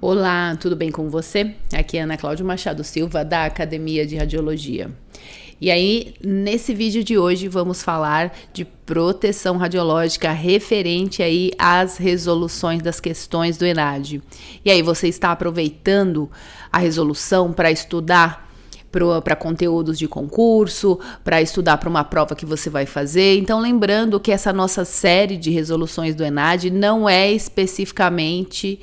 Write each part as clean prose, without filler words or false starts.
Olá, tudo bem com você? Aqui é Ana Cláudia Machado Silva, da Academia de Radiologia. E aí, nesse vídeo de hoje, vamos falar de proteção radiológica referente aí às resoluções das questões do ENAD. E aí, você está aproveitando a resolução para estudar para conteúdos de concurso, para estudar para uma prova que você vai fazer. Então, lembrando que essa nossa série de resoluções do ENAD não é especificamente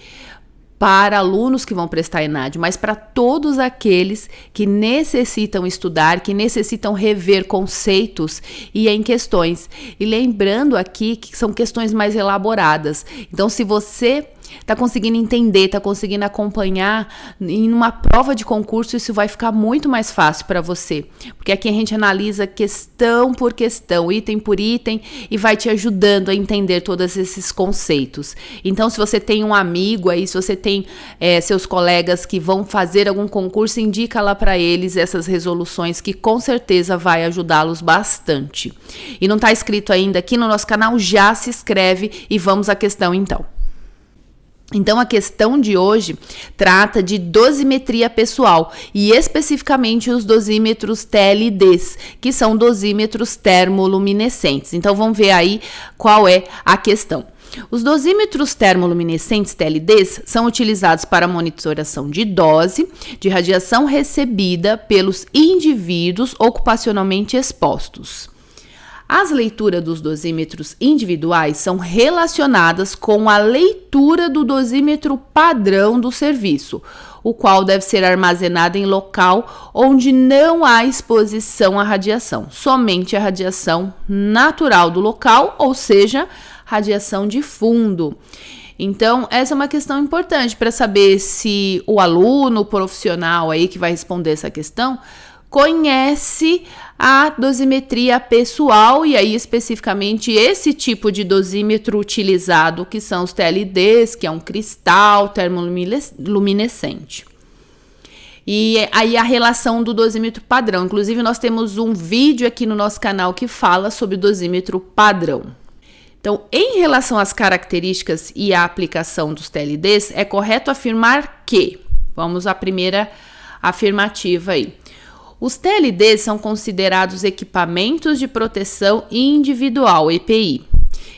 para alunos que vão prestar ENAD, mas para todos aqueles que necessitam estudar, que necessitam rever conceitos e em questões. E lembrando aqui que são questões mais elaboradas. Então, se você está conseguindo entender, está conseguindo acompanhar em uma prova de concurso, isso vai ficar muito mais fácil para você. Porque aqui a gente analisa questão por questão, item por item, e vai te ajudando a entender todos esses conceitos. Então, se você tem um amigo aí, se você tem seus colegas que vão fazer algum concurso, indica lá para eles essas resoluções que com certeza vai ajudá-los bastante. E não está inscrito ainda aqui no nosso canal, já se inscreve e vamos à questão então. Então, a questão de hoje trata de dosimetria pessoal e especificamente os dosímetros TLDs, que são dosímetros termoluminescentes. Então, vamos ver aí qual é a questão. Os dosímetros termoluminescentes TLDs são utilizados para monitoração de dose de radiação recebida pelos indivíduos ocupacionalmente expostos. As leituras dos dosímetros individuais são relacionadas com a leitura do dosímetro padrão do serviço, o qual deve ser armazenado em local onde não há exposição à radiação, somente a radiação natural do local, ou seja, radiação de fundo. Então, essa é uma questão importante para saber se o aluno, o profissional aí que vai responder essa questão, conhece a dosimetria pessoal e aí especificamente esse tipo de dosímetro utilizado, que são os TLDs, que é um cristal termoluminescente. E aí a relação do dosímetro padrão. Inclusive nós temos um vídeo aqui no nosso canal que fala sobre o dosímetro padrão. Então, em relação às características e à aplicação dos TLDs, é correto afirmar que, vamos à primeira afirmativa aí. Os TLDs são considerados equipamentos de proteção individual, EPI,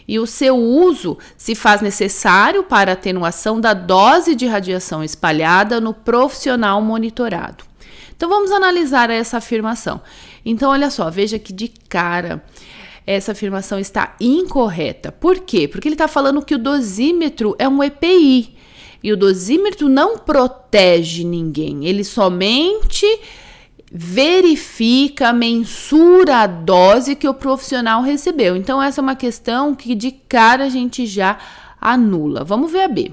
e o seu uso se faz necessário para atenuação da dose de radiação espalhada no profissional monitorado. Então, vamos analisar essa afirmação. Então, olha só, veja que de cara essa afirmação está incorreta. Por quê? Porque ele está falando que o dosímetro é um EPI, e o dosímetro não protege ninguém, ele somente verifica, mensura a dose que o profissional recebeu. Então, essa é uma questão que de cara a gente já anula. Vamos ver a B.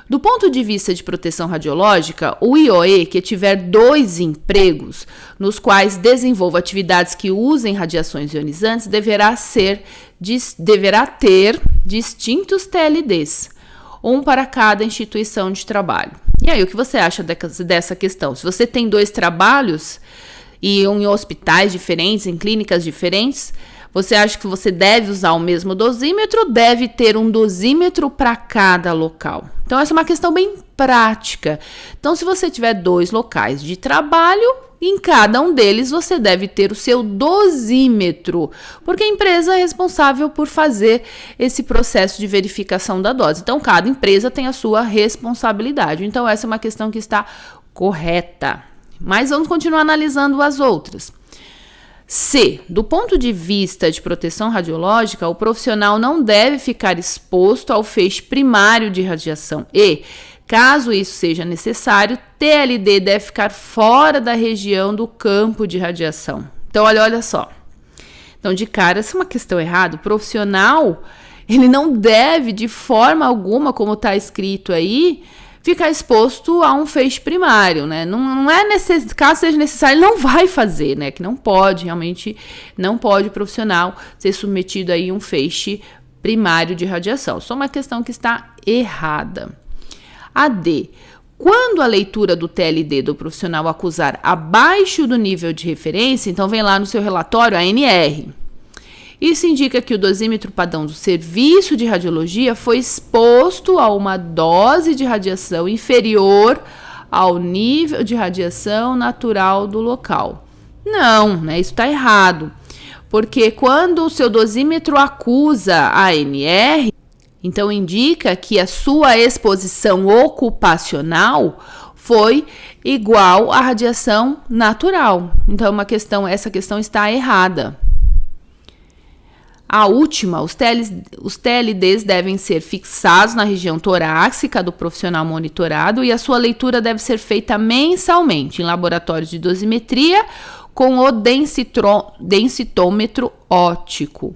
Do ponto de vista de proteção radiológica, o IOE que tiver 2 empregos, nos quais desenvolva atividades que usem radiações ionizantes, deverá ter distintos TLDs, um para cada instituição de trabalho. E aí, o que você acha dessa questão? Se você tem 2 trabalhos e em hospitais diferentes, em clínicas diferentes, você acha que você deve usar o mesmo dosímetro ou deve ter um dosímetro para cada local? Então, essa é uma questão bem prática. Então, se você tiver 2 locais de trabalho, em cada um deles você deve ter o seu dosímetro, porque a empresa é responsável por fazer esse processo de verificação da dose. Então, cada empresa tem a sua responsabilidade. Então, essa é uma questão que está correta. Mas vamos continuar analisando as outras. C. Do ponto de vista de proteção radiológica, o profissional não deve ficar exposto ao feixe primário de radiação e, caso isso seja necessário, TLD deve ficar fora da região do campo de radiação. Então, olha só. Então, de cara, essa é uma questão errada. O profissional, ele não deve, de forma alguma, como está escrito aí, ficar exposto a um feixe primário, né? Não é necessário, caso seja necessário, ele não vai fazer, né? Que não pode, realmente, não pode o profissional ser submetido aí a um feixe primário de radiação. Só uma questão que está errada. A D. Quando a leitura do TLD do profissional acusar abaixo do nível de referência, então vem lá no seu relatório a NR. Isso indica que o dosímetro padrão do serviço de radiologia foi exposto a uma dose de radiação inferior ao nível de radiação natural do local. Não, né? Isso está errado. Porque quando o seu dosímetro acusa ANR, então indica que a sua exposição ocupacional foi igual à radiação natural. Então, essa questão está errada. A última, os TLDs devem ser fixados na região torácica do profissional monitorado e a sua leitura deve ser feita mensalmente em laboratórios de dosimetria com o densitômetro óptico.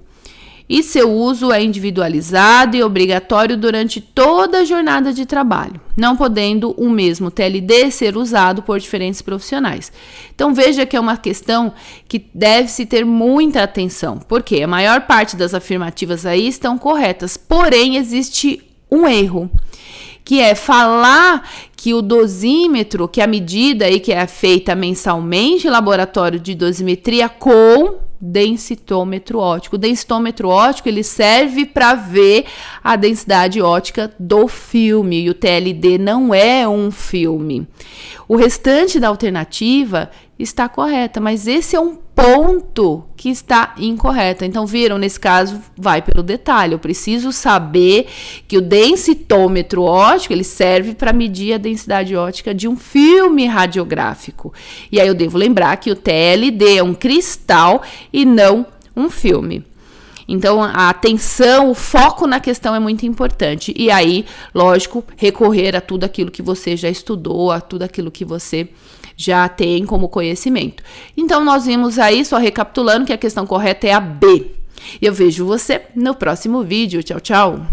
E seu uso é individualizado e obrigatório durante toda a jornada de trabalho, não podendo o mesmo TLD ser usado por diferentes profissionais. Então veja que é uma questão que deve-se ter muita atenção, porque a maior parte das afirmativas aí estão corretas, porém existe um erro, que é falar que o dosímetro, que a medida aí que é feita mensalmente em laboratório de dosimetria com densitômetro óptico. O densitômetro óptico, ele serve para ver a densidade óptica do filme, e o TLD não é um filme. O restante da alternativa está correta, mas esse é um ponto que está incorreto. Então, viram, nesse caso, vai pelo detalhe. Eu preciso saber que o densitômetro óptico, ele serve para medir a densidade óptica de um filme radiográfico. E aí eu devo lembrar que o TLD é um cristal e não um filme. Então, a atenção, o foco na questão é muito importante. E aí, lógico, recorrer a tudo aquilo que você já estudou, a tudo aquilo que você já tem como conhecimento. Então, nós vimos aí, só recapitulando, que a questão correta é a B. Eu vejo você no próximo vídeo. Tchau, tchau!